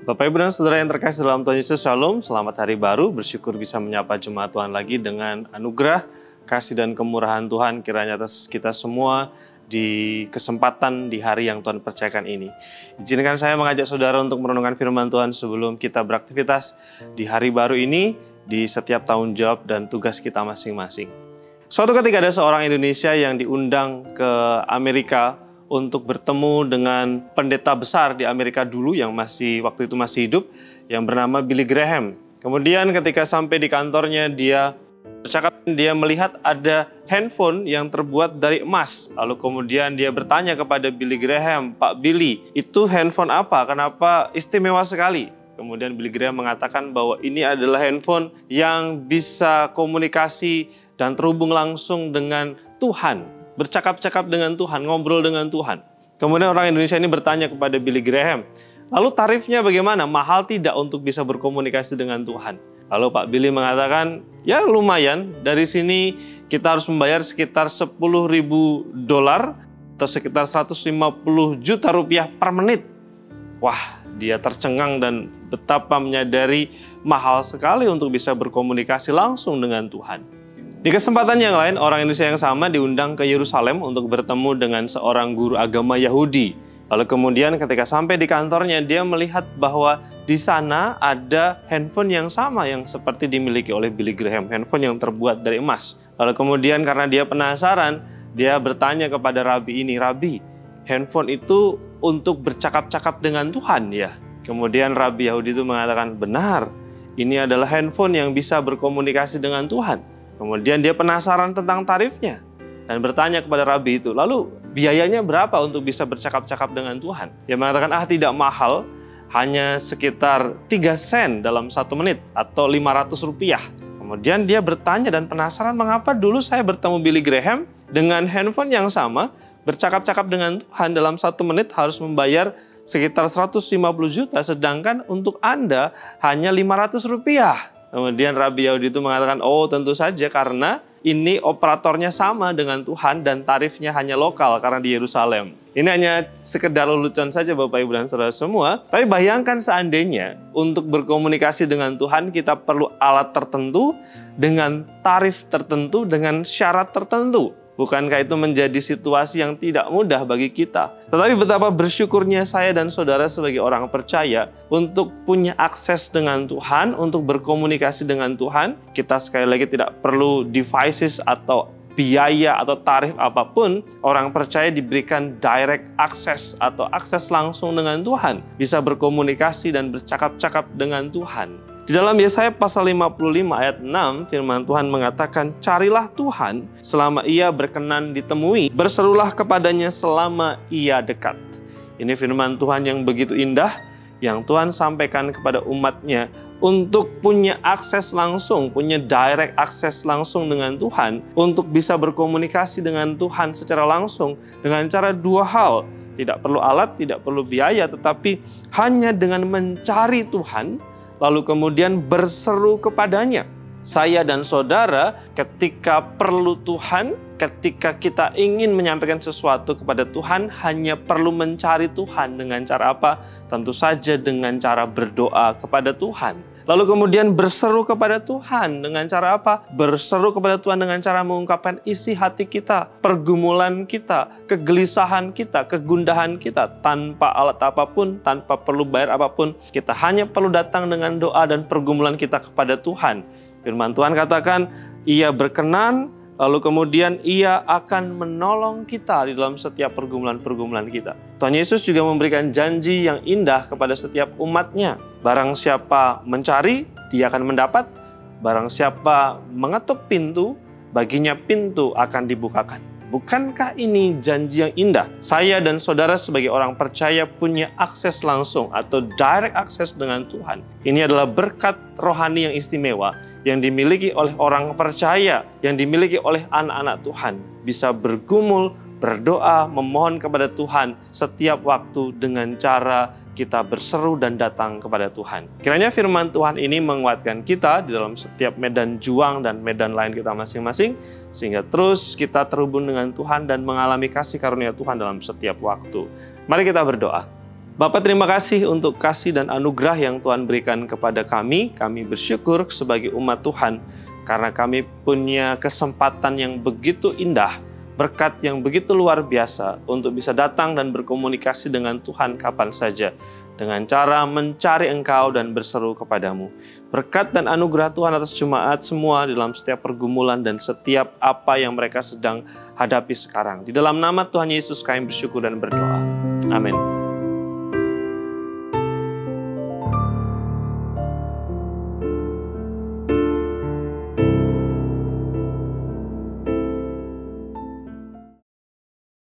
Bapak, Ibu, dan Saudara yang terkasih dalam Tuhan Yesus, Shalom, selamat hari baru, bersyukur bisa menyapa jemaat Tuhan lagi dengan anugerah, kasih dan kemurahan Tuhan kiranya atas kita semua di kesempatan di hari yang Tuhan percayakan ini. Izinkan saya mengajak saudara untuk merenungkan firman Tuhan sebelum kita beraktivitas di hari baru ini, di setiap tanggung jawab dan tugas kita masing-masing. Suatu ketika ada seorang Indonesia yang diundang ke Amerika untuk bertemu dengan pendeta besar di Amerika dulu yang waktu itu masih hidup, yang bernama Billy Graham. Kemudian ketika sampai di kantornya, dia melihat ada handphone yang terbuat dari emas. Lalu kemudian dia bertanya kepada Billy Graham, "Pak Billy, itu handphone apa? Kenapa istimewa sekali?" Kemudian Billy Graham mengatakan bahwa ini adalah handphone yang bisa komunikasi dan terhubung langsung dengan Tuhan. Bercakap-cakap dengan Tuhan, ngobrol dengan Tuhan. Kemudian orang Indonesia ini bertanya kepada Billy Graham, lalu tarifnya bagaimana? Mahal tidak untuk bisa berkomunikasi dengan Tuhan? Lalu Pak Billy mengatakan, ya lumayan, dari sini kita harus membayar sekitar $10.000 atau sekitar 150 juta rupiah per menit. Wah, dia tercengang dan betapa menyadari mahal sekali untuk bisa berkomunikasi langsung dengan Tuhan. Di kesempatan yang lain, orang Indonesia yang sama diundang ke Yerusalem untuk bertemu dengan seorang guru agama Yahudi. Lalu kemudian ketika sampai di kantornya, dia melihat bahwa di sana ada handphone yang sama yang seperti dimiliki oleh Billy Graham, handphone yang terbuat dari emas. Lalu kemudian karena dia penasaran, dia bertanya kepada Rabi ini, "Rabi, handphone itu untuk bercakap-cakap dengan Tuhan ya?" Kemudian Rabi Yahudi itu mengatakan, "Benar, ini adalah handphone yang bisa berkomunikasi dengan Tuhan." Kemudian dia penasaran tentang tarifnya dan bertanya kepada Rabi itu, lalu biayanya berapa untuk bisa bercakap-cakap dengan Tuhan? Dia mengatakan, tidak mahal, hanya sekitar 3 sen dalam 1 menit atau 500 rupiah. Kemudian dia bertanya dan penasaran, mengapa dulu saya bertemu Billy Graham dengan handphone yang sama, bercakap-cakap dengan Tuhan dalam 1 menit harus membayar sekitar 150 juta, sedangkan untuk Anda hanya 500 rupiah. Kemudian Rabi Yahudi itu mengatakan, tentu saja karena ini operatornya sama dengan Tuhan dan tarifnya hanya lokal karena di Yerusalem. Ini hanya sekedar lelucon saja Bapak, Ibu, dan Saudara semua. Tapi bayangkan seandainya untuk berkomunikasi dengan Tuhan kita perlu alat tertentu, dengan tarif tertentu, dengan syarat tertentu. Bukankah itu menjadi situasi yang tidak mudah bagi kita? Tetapi betapa bersyukurnya saya dan saudara sebagai orang percaya untuk punya akses dengan Tuhan, untuk berkomunikasi dengan Tuhan. Kita sekali lagi tidak perlu devices atau biaya atau tarif apapun. Orang percaya diberikan direct access atau akses langsung dengan Tuhan. Bisa berkomunikasi dan bercakap-cakap dengan Tuhan. Di dalam Yesaya pasal 55 ayat 6, firman Tuhan mengatakan, "Carilah Tuhan selama ia berkenan ditemui, berserulah kepadanya selama ia dekat." Ini firman Tuhan yang begitu indah, yang Tuhan sampaikan kepada umatnya untuk punya akses langsung, punya direct akses langsung dengan Tuhan, untuk bisa berkomunikasi dengan Tuhan secara langsung dengan cara 2 hal. Tidak perlu alat, tidak perlu biaya, tetapi hanya dengan mencari Tuhan, lalu kemudian berseru kepadanya. Saya dan saudara ketika perlu Tuhan, ketika kita ingin menyampaikan sesuatu kepada Tuhan, hanya perlu mencari Tuhan dengan cara apa? Tentu saja dengan cara berdoa kepada Tuhan. Lalu kemudian berseru kepada Tuhan dengan cara apa? Berseru kepada Tuhan dengan cara mengungkapkan isi hati kita, pergumulan kita, kegelisahan kita, kegundahan kita, tanpa alat apapun, tanpa perlu bayar apapun. Kita hanya perlu datang dengan doa dan pergumulan kita kepada Tuhan. Firman Tuhan katakan, Ia berkenan, lalu kemudian Ia akan menolong kita di dalam setiap pergumulan-pergumulan kita. Tuhan Yesus juga memberikan janji yang indah kepada setiap umatnya. Barang siapa mencari, dia akan mendapat. Barang siapa mengetuk pintu, baginya pintu akan dibukakan. Bukankah ini janji yang indah? Saya dan saudara sebagai orang percaya punya akses langsung atau direct access dengan Tuhan. Ini adalah berkat rohani yang istimewa yang dimiliki oleh orang percaya, yang dimiliki oleh anak-anak Tuhan. Bisa bergumul, berdoa, memohon kepada Tuhan setiap waktu dengan cara kita berseru dan datang kepada Tuhan. Kiranya firman Tuhan ini menguatkan kita di dalam setiap medan juang dan medan lain kita masing-masing, sehingga terus kita terhubung dengan Tuhan dan mengalami kasih karunia Tuhan dalam setiap waktu. Mari kita berdoa. Bapak, terima kasih untuk kasih dan anugerah yang Tuhan berikan kepada kami. Kami bersyukur sebagai umat Tuhan karena kami punya kesempatan yang begitu indah, berkat yang begitu luar biasa untuk bisa datang dan berkomunikasi dengan Tuhan kapan saja dengan cara mencari Engkau dan berseru kepadamu. Berkat dan anugerah Tuhan atas jemaat semua dalam setiap pergumulan dan setiap apa yang mereka sedang hadapi sekarang. Di dalam nama Tuhan Yesus kami bersyukur dan berdoa. Amin.